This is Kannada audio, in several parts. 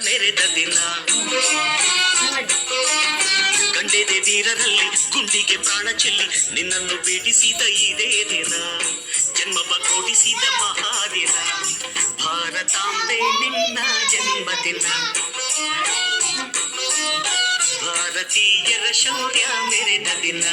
ಮೆರೆದ ದಿನ ಕಂಡೆದೆ ವೀರರಲ್ಲಿ ಗುಂಡಿಗೆ ಪ್ರಾಣ ಚೆಲ್ಲಿ ನಿನ್ನನ್ನು ಭೇಟಿಸಿದ ಇದೇ ದಿನ ಜನ್ಮವ ಕೊಡಿಸಿದ ಮಹಾದಿನ ಭಾರತಾಂಬೆ ನಿನ್ನ ಜನ್ಮದಿನ ಭಾರತೀಯರ ಶೌರ್ಯ ಮೆರೆದ ದಿನ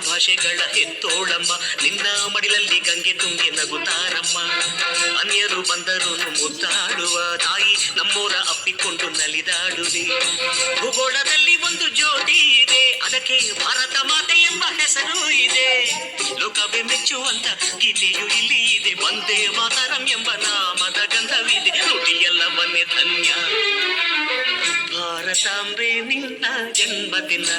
ಭಾಷೆಗಳ ಹೆತ್ತೋಳಮ್ಮ ನಿನ್ನ ಮಡಿಲಲ್ಲಿ ಗಂಗೆ ತುಂಗೆ ನಗುತ್ತಾರಮ್ಮ ಅನ್ಯರು ಬಂದರು ಮುದ್ದಾಡುವ ತಾಯಿ ನಮ್ಮೋರ ಅಪ್ಪಿಕೊಂಡು ನಲಿದಾಡುವೆ ಭೂಗೋಳದಲ್ಲಿ ಒಂದು ಜ್ಯೋತಿ ಇದೆ ಅದಕ್ಕೆ ಭಾರತ ಮಾತೆ ಎಂಬ ಹೆಸರು ಇದೆ ಲೋಕವೇ ಮೆಚ್ಚುವಂತ ಗೀತೆಯು ಇಲ್ಲಿ ಇದೆ ವಂದೇ ಮಾತರಂ ಎಂಬ ನಾಮದ ಗಂಧವಿದೆ ನುಡಿಯೆಲ್ಲವನ್ನೇ ಧನ್ಯ ಭಾರತಾಂಬೆ ನಿನ್ನ ಜನ್ಮದಿನ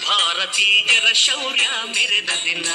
ಭಾರತೀಯರ ಶೌರ್ಯ ಮೆರೆದ ದಿನ